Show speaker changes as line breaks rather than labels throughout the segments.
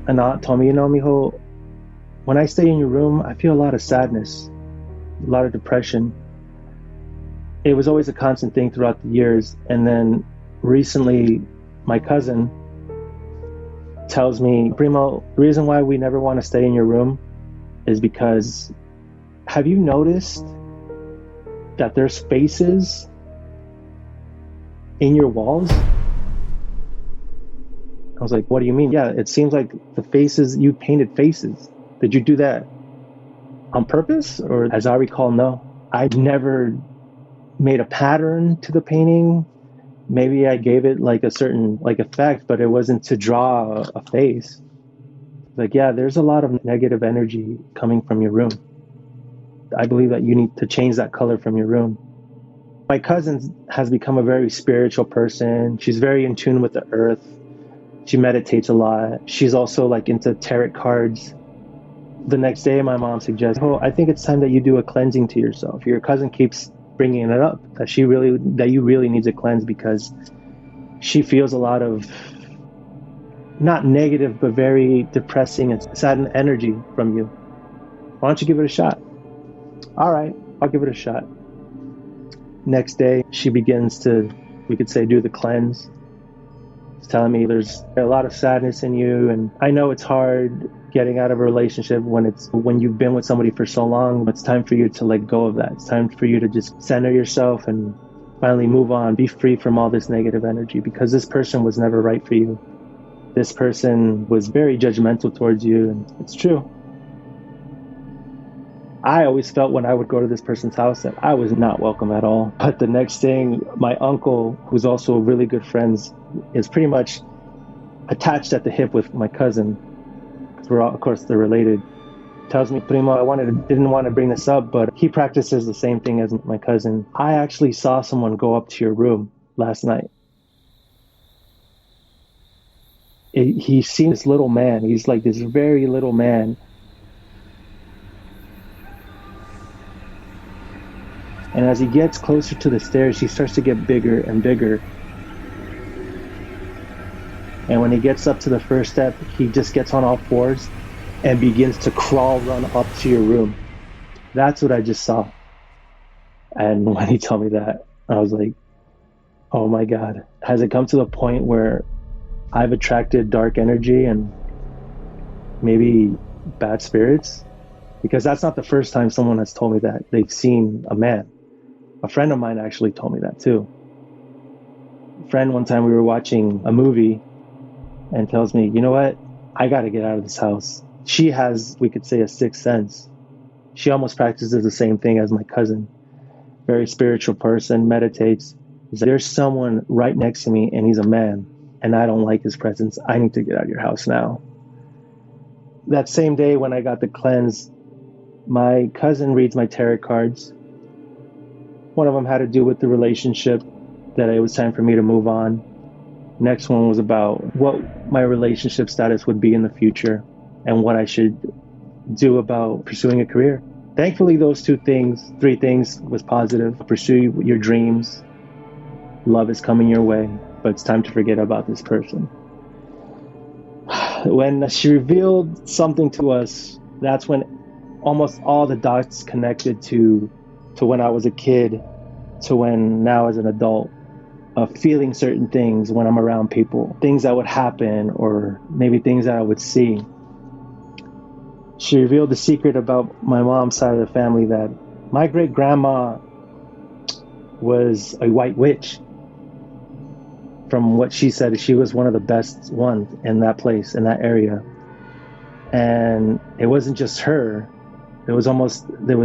An aunt told me, mijo, when I stay in your room, I feel a lot of sadness, a lot of depression. It was always a constant thing throughout the years. And then recently, my cousin tells me, Primo, the reason why we never want to stay in your room is because, have you noticed that there's faces in your walls? I was like, what do you mean? Yeah, it seems like the faces, you painted faces. Did you do that on purpose? Or as I recall, no. I never made a pattern to the painting. Maybe I gave it like a certain effect, but it wasn't to draw a face. Like, yeah, there's a lot of negative energy coming from your room. I believe that you need to change that color from your room. My cousin has become a very spiritual person. She's very in tune with the earth. She meditates a lot. She's also like into tarot cards. The next day, my mom suggests, oh, I think it's time that you do a cleansing to yourself. Your cousin keeps bringing it up, that you really need to cleanse because she feels a lot of, not negative, but very depressing and saddened energy from you. Why don't you give it a shot? All right, I'll give it a shot. Next day, she begins to, we could say, do the cleanse. She's telling me there's a lot of sadness in you, and I know it's hard getting out of a relationship when you've been with somebody for so long. It's time for you to let go of that. It's time for you to just center yourself and finally move on, be free from all this negative energy, because this person was never right for you. This person was very judgmental towards you, and it's true. I always felt when I would go to this person's house that I was not welcome at all. But the next thing, my uncle, who's also really good friends, is pretty much attached at the hip with my cousin. Of course, they're related. Tells me, Primo, didn't want to bring this up, but he practices the same thing as my cousin. I actually saw someone go up to your room last night. He's seen this little man. He's like this very little man. And as he gets closer to the stairs, he starts to get bigger and bigger. And when he gets up to the first step, he just gets on all fours and begins to run up to your room. That's what I just saw. And when he told me that, I was like, oh my God. Has it come to the point where I've attracted dark energy and maybe bad spirits? Because that's not the first time someone has told me that they've seen a man. A friend of mine actually told me that too. A friend, one time we were watching a movie and tells me, you know what? I got to get out of this house. She has, we could say, a sixth sense. She almost practices the same thing as my cousin. Very spiritual person, meditates. He's like, there's someone right next to me and he's a man and I don't like his presence. I need to get out of your house now. That same day when I got the cleanse, my cousin reads my tarot cards. One of them had to do with the relationship, that it was time for me to move on. Next one was about what my relationship status would be in the future and what I should do about pursuing a career. Thankfully, those three things was positive. Pursue your dreams. Love is coming your way, but it's time to forget about this person. When she revealed something to us, that's when almost all the dots connected to when I was a kid, to when now as an adult, of feeling certain things when I'm around people, things that would happen or maybe things that I would see. She revealed the secret about my mom's side of the family, that my great-grandma was a white witch. From what she said, she was one of the best ones in that place, in that area. And it wasn't just her. There was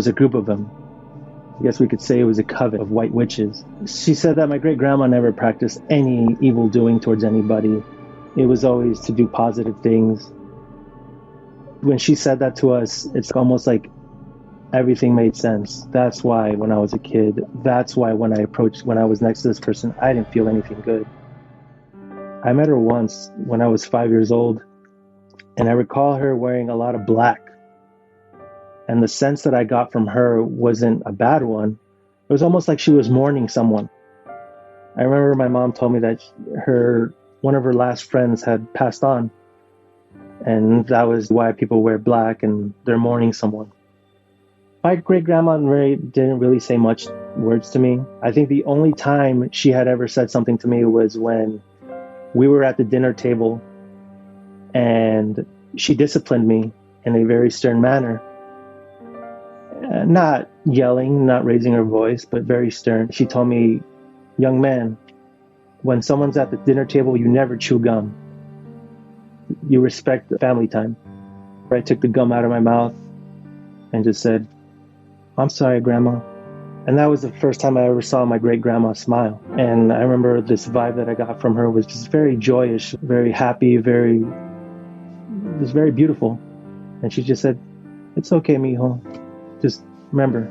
a group of them. I guess we could say it was a coven of white witches. She said that my great-grandma never practiced any evil doing towards anybody. It was always to do positive things. When she said that to us, it's almost like everything made sense. That's why when I was a kid, that's why when I was next to this person, I didn't feel anything good. I met her once when I was 5 years old, and I recall her wearing a lot of black. And the sense that I got from her wasn't a bad one. It was almost like she was mourning someone. I remember my mom told me that one of her last friends had passed on. And that was why people wear black and they're mourning someone. My great-grandma didn't really say much words to me. I think the only time she had ever said something to me was when we were at the dinner table and she disciplined me in a very stern manner. Not yelling, not raising her voice, but very stern. She told me, young man, when someone's at the dinner table, you never chew gum. You respect the family time. I took the gum out of my mouth and just said, I'm sorry, Grandma. And that was the first time I ever saw my great-grandma smile. And I remember this vibe that I got from her was just very joyous, very happy, just very beautiful. And she just said, it's okay, mijo. Just remember,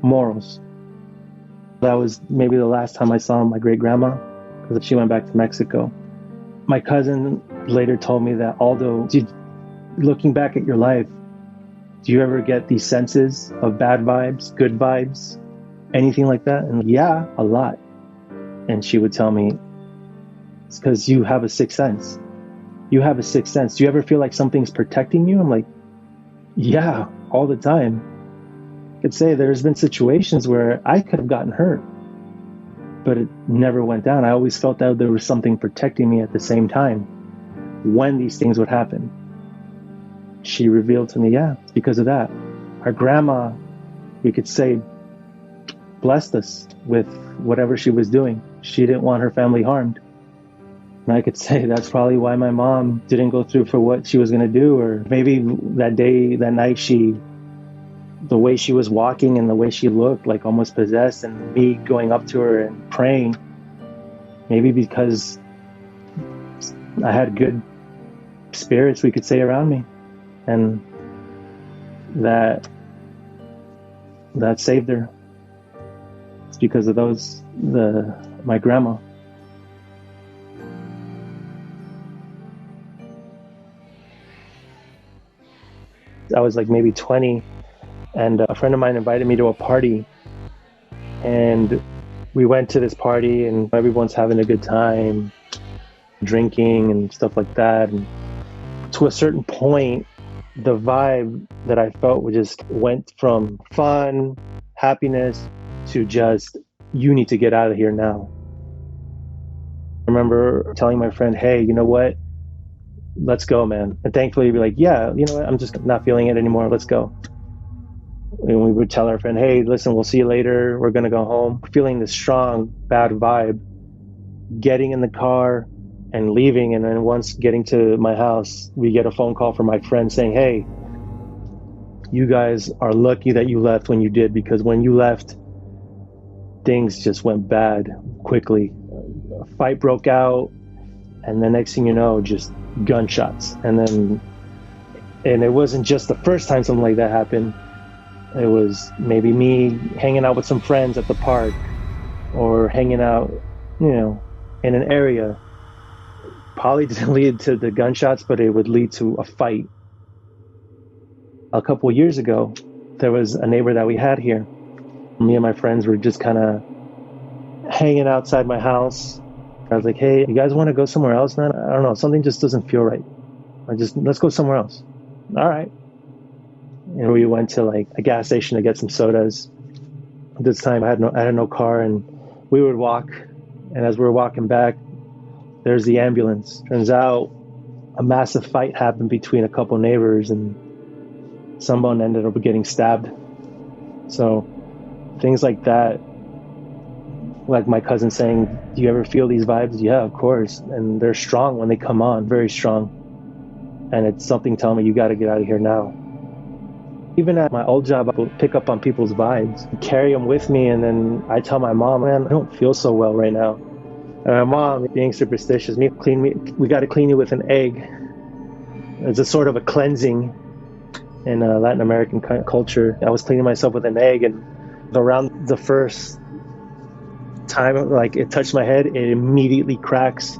morals. That was maybe the last time I saw my great-grandma, because she went back to Mexico. My cousin later told me that, Aldo, looking back at your life, do you ever get these senses of bad vibes, good vibes, anything like that? And yeah, a lot. And she would tell me, it's because you have a sixth sense. You have a sixth sense. Do you ever feel like something's protecting you? I'm like, yeah, all the time. I could say there's been situations where I could have gotten hurt, but it never went down. I always felt that there was something protecting me at the same time when these things would happen. She revealed to me, yeah, it's because of that. Our grandma, we could say, blessed us with whatever she was doing. She didn't want her family harmed. And I could say that's probably why my mom didn't go through for what she was going to do. Or maybe that night, the way she was walking and the way she looked like almost possessed, and me going up to her and praying, maybe because I had good spirits, we could say, around me. And that saved her. It's because of my grandma. I was like maybe 20, and a friend of mine invited me to a party, and we went to this party, and everyone's having a good time, drinking and stuff like that. And to a certain point, the vibe that I felt just went from fun, happiness, to just, you need to get out of here now. I remember telling my friend, hey, you know what? Let's go, man. And thankfully, he'd be like, yeah, you know what? I'm just not feeling it anymore. Let's go. And we would tell our friend, hey, listen, we'll see you later. We're going to go home. Feeling this strong, bad vibe, getting in the car and leaving. And then once getting to my house, we get a phone call from my friend saying, hey, you guys are lucky that you left when you did, because when you left, things just went bad quickly. A fight broke out, and the next thing you know, just gunshots. And it wasn't just the first time something like that happened. It was maybe me hanging out with some friends at the park, or hanging out, in an area. Probably didn't lead to the gunshots, but it would lead to a fight. A couple of years ago, there was a neighbor that we had here. Me and my friends were just kind of hanging outside my house. I was like, hey, you guys want to go somewhere else, man? I don't know, something just doesn't feel right. Let's go somewhere else. All right. And we went to like a gas station to get some sodas. This time I had no car, and we would walk. And as we were walking back, there's the ambulance. Turns out a massive fight happened between a couple neighbors, and someone ended up getting stabbed. So things like that, like my cousin saying, do you ever feel these vibes? Yeah, of course. And they're strong when they come on, very strong. And it's something telling me, you got to get out of here now. Even at my old job, I would pick up on people's vibes, carry them with me, and then I tell my mom, man, I don't feel so well right now. And my mom, being superstitious, we got to clean you with an egg. It's a sort of a cleansing in Latin American culture. I was cleaning myself with an egg, and around the first time, like, it touched my head, it immediately cracks.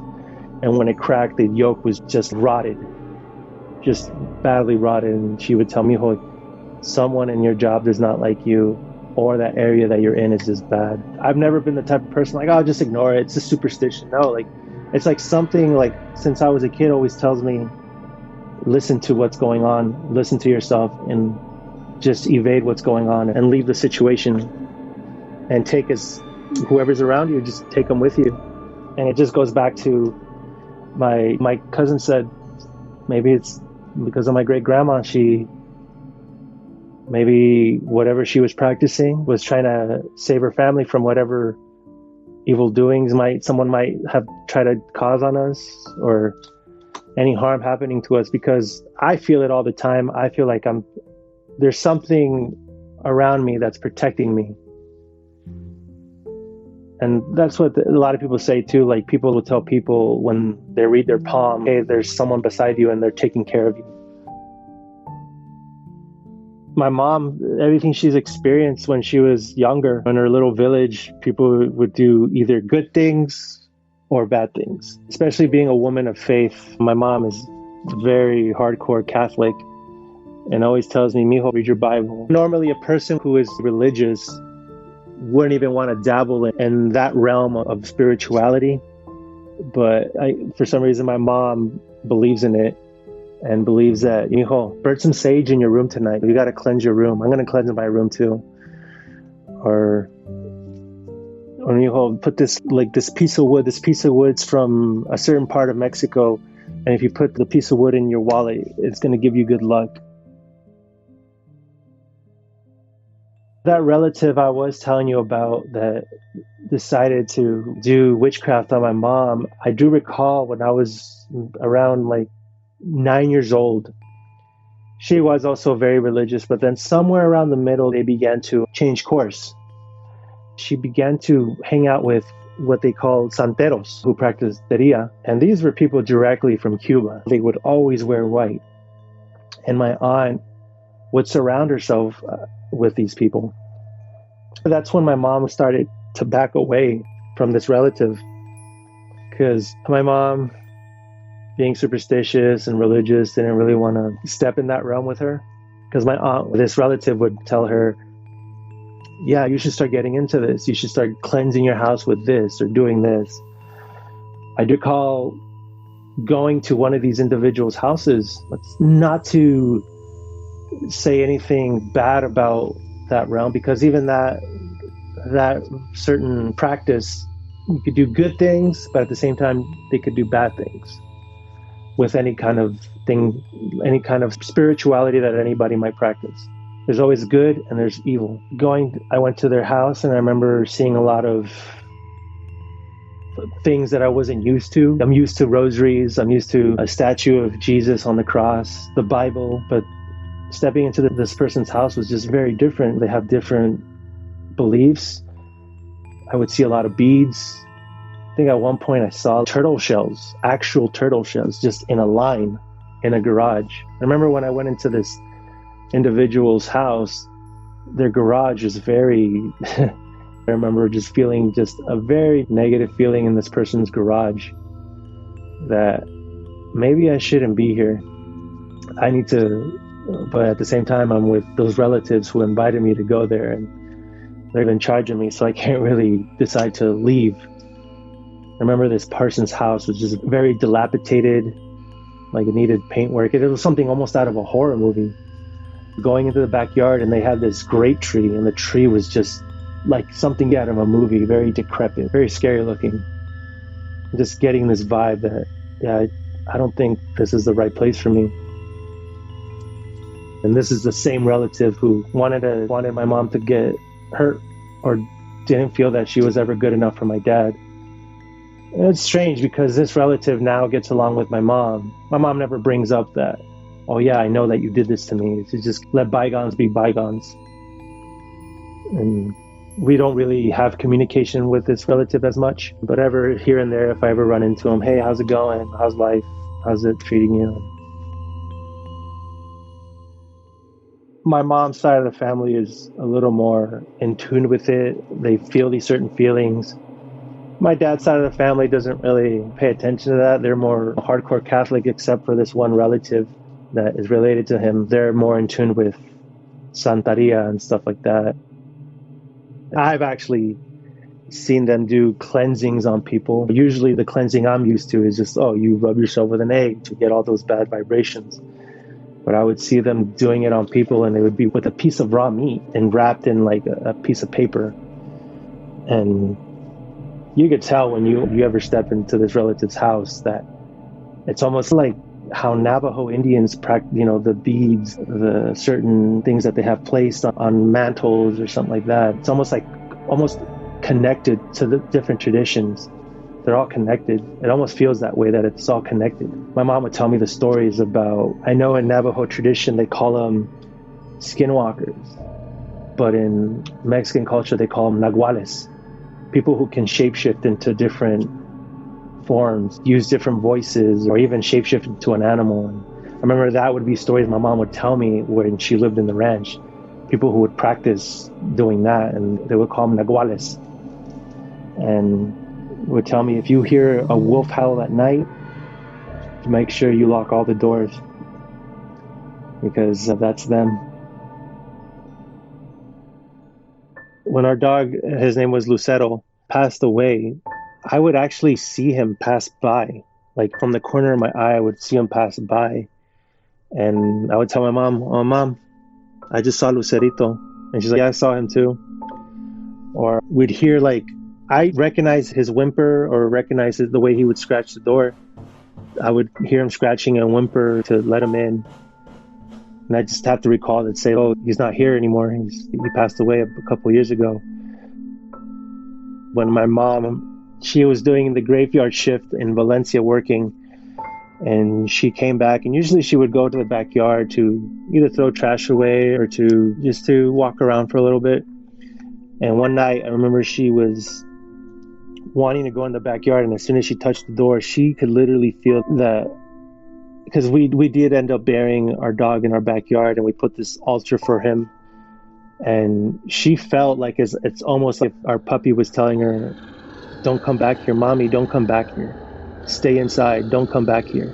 And when it cracked, the yolk was just rotted, just badly rotted. And she would tell me, someone in your job does not like you, or that area that you're in is just bad. I've never been the type of person like, oh, just ignore it, it's a superstition. No, like, it's like something, like, since I was a kid, always tells me, listen to what's going on, listen to yourself, and just evade what's going on and leave the situation and take whoever's around you, just take them with you. And it just goes back to my cousin said, maybe it's because of my great grandma. Maybe whatever she was practicing was trying to save her family from whatever evil doings someone might have tried to cause on us, or any harm happening to us, because I feel it all the time. I feel like there's something around me that's protecting me. And that's what a lot of people say too. Like, people will tell people when they read their palm, hey, there's someone beside you and they're taking care of you. My mom, everything she's experienced when she was younger, in her little village, people would do either good things or bad things. Especially being a woman of faith. My mom is very hardcore Catholic and always tells me, mijo, read your Bible. Normally a person who is religious wouldn't even want to dabble in that realm of spirituality. But for some reason, my mom believes in it and believes that, mijo, burn some sage in your room tonight. You got to cleanse your room. I'm going to cleanse my room too. Or mijo, put this piece of wood's from a certain part of Mexico. And if you put the piece of wood in your wallet, it's going to give you good luck. That relative I was telling you about that decided to do witchcraft on my mom, I do recall when I was around 9 years old. She was also very religious, but then somewhere around the middle, they began to change course. She began to hang out with what they call santeros, who practiced teria. And these were people directly from Cuba. They would always wear white. And my aunt would surround herself with these people. That's when my mom started to back away from this relative, because my mom, being superstitious and religious, didn't really want to step in that realm with her, because my aunt, this relative, would tell her, yeah, you should start getting into this. You should start cleansing your house with this or doing this. I do recall going to one of these individuals' houses, not to say anything bad about that realm, because even that certain practice, you could do good things, but at the same time they could do bad things with any kind of thing, any kind of spirituality that anybody might practice. There's always good and there's evil. I went to their house and I remember seeing a lot of things that I wasn't used to. I'm used to rosaries, I'm used to a statue of Jesus on the cross, the Bible, but stepping into this person's house was just very different. They have different beliefs. I would see a lot of beads. I think at one point I saw actual turtle shells, just in a line in a garage. I remember when I went into this individual's house, their garage was very, I remember just feeling just a very negative feeling in this person's garage, that maybe I shouldn't be here. I need to. But at the same time, I'm with those relatives who invited me to go there, and they're in charge of me, so I can't really decide to leave. I remember this person's house was just very dilapidated, like it needed paintwork. It was something almost out of a horror movie. Going into the backyard, and they had this great tree, and the tree was just like something out of a movie, very decrepit, very scary looking. Just getting this vibe that, yeah, I don't think this is the right place for me. And this is the same relative who wanted my mom to get hurt, or didn't feel that she was ever good enough for my dad. And it's strange because this relative now gets along with my mom. My mom never brings up that, oh yeah, I know that you did this to me. To just let bygones be bygones. And we don't really have communication with this relative as much, but here and there, if I ever run into him, hey, how's it going? How's life? How's it treating you? My mom's side of the family is a little more in tune with it. They feel these certain feelings. My dad's side of the family doesn't really pay attention to that. They're more hardcore Catholic, except for this one relative that is related to him. They're more in tune with Santeria and stuff like that. I've actually seen them do cleansings on people. Usually the cleansing I'm used to is just, you rub yourself with an egg to get all those bad vibrations. but I would see them doing it on people, and they would be with a piece of raw meat and wrapped in like a piece of paper. And you could tell when you ever step into this relative's house that it's almost like how Navajo Indians practice, the beads, the certain things that they have placed on mantles or something like that. It's almost connected to the different traditions. They're all connected. It almost feels that way, that it's all connected. My mom would tell me the stories about, I know in Navajo tradition, they call them skinwalkers, but in Mexican culture, they call them naguales, people who can shapeshift into different forms, use different voices, or even shapeshift into an animal. And I remember that would be stories my mom would tell me when she lived in the ranch, people who would practice doing that, and they would call them naguales. And would tell me, if you hear a wolf howl at night, make sure you lock all the doors, because that's them. When our dog, his name was Lucero, passed away, I would actually see him pass by. Like from the corner of my eye, I would see him pass by. And I would tell my mom, "Oh, Mom, I just saw Lucerito." And she's like, "Yeah, I saw him too." Or we'd hear I recognize his whimper, or recognize the way he would scratch the door. I would hear him scratching a whimper to let him in. And I just have to recall that, say, "Oh, he's not here anymore. He passed away a couple of years ago." When my mom, she was doing the graveyard shift in Valencia working, and she came back, and usually she would go to the backyard to either throw trash away or to walk around for a little bit. And one night, I remember she was wanting to go in the backyard, and as soon as she touched the door, she could literally feel that, because we did end up burying our dog in our backyard, and we put this altar for him, and she felt like it's almost like our puppy was telling her, "Don't come back here, Mommy, don't come back here. Stay inside, don't come back here."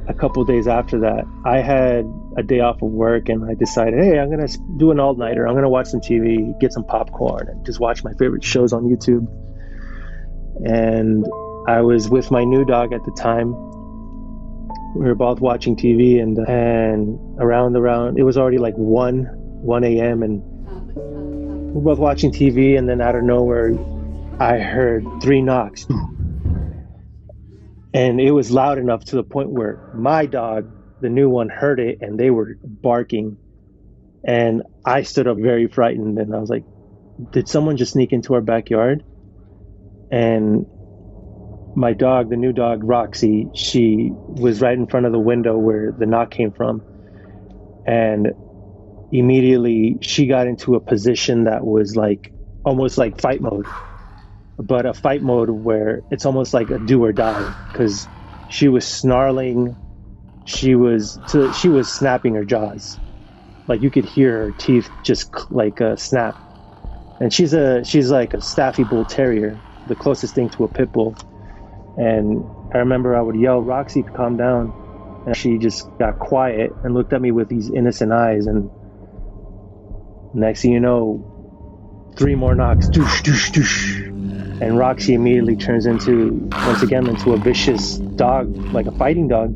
A couple of days after that, I had a day off of work, and I decided, hey, I'm going to do an all-nighter. I'm going to watch some TV, get some popcorn, and just watch my favorite shows on YouTube. And I was with my new dog at the time. We were both watching TV, and around, it was already like 1 a.m., and we were both watching TV, and then out of nowhere, I heard 3 knocks. And it was loud enough to the point where my dog, the new one, heard it, and they were barking. And I stood up very frightened, and I was like, did someone just sneak into our backyard? And my dog, the new dog, Roxy, she was right in front of the window where the knock came from. And immediately she got into a position that was almost like fight mode. But a fight mode where it's almost like a do or die, because she was snarling, she was snapping her jaws, like you could hear her teeth just snap. And she's like a Staffy Bull Terrier, the closest thing to a pit bull. And I remember I would yell, "Roxy, calm down," and she just got quiet and looked at me with these innocent eyes. And next thing you know, 3 more knocks, doosh, doosh, doosh. And Roxy immediately turns once again into a vicious dog, like a fighting dog.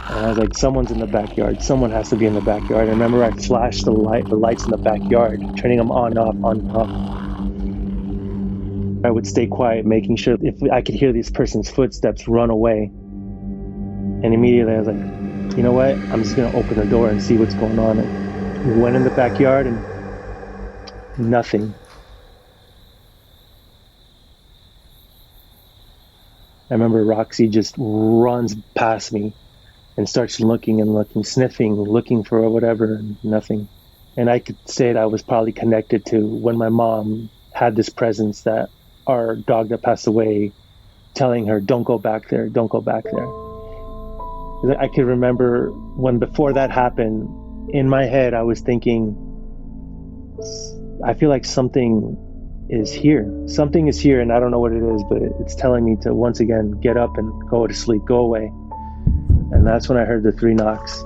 And I was like, someone's in the backyard. Someone has to be in the backyard. I remember I flashed the lights in the backyard, turning them on and off, on and off. I would stay quiet, making sure if I could hear this person's footsteps, run away. And immediately I was like, you know what? I'm just going to open the door and see what's going on. And we went in the backyard, and nothing. I remember Roxy just runs past me and starts looking, sniffing, looking for whatever, and nothing. And I could say that I was probably connected to when my mom had this presence, that our dog that passed away, telling her, "Don't go back there, don't go back there." I could remember when before that happened, in my head I was thinking, I feel like something is here. Something is here, and I don't know what it is, but it's telling me to once again get up and go to sleep, go away. And that's when I heard the 3 knocks.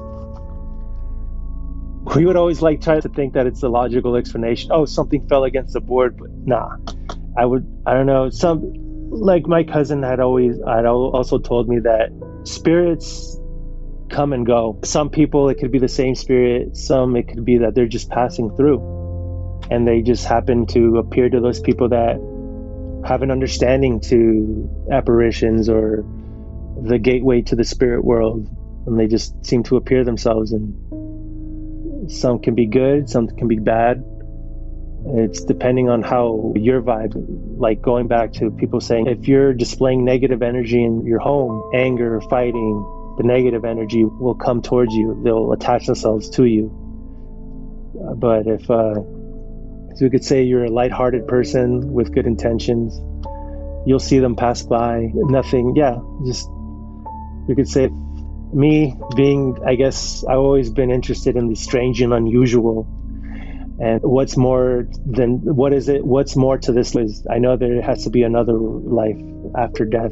We would always try to think that it's the logical explanation. Oh, something fell against the board, but nah. I don't know. My cousin had also told me that spirits come and go. Some people, it could be the same spirit. Some, it could be that they're just passing through, and they just happen to appear to those people that have an understanding to apparitions or the gateway to the spirit world, and they just seem to appear themselves. And some can be good, some can be bad. It's depending on how your vibe, like going back to people saying, if you're displaying negative energy in your home, anger, fighting, the negative energy will come towards you. They'll attach themselves to you. But if we could say you're a lighthearted person with good intentions, you'll see them pass by. Nothing, just, you could say, me being, I guess, I've always been interested in the strange and unusual. And what's more to this is, I know there has to be another life after death.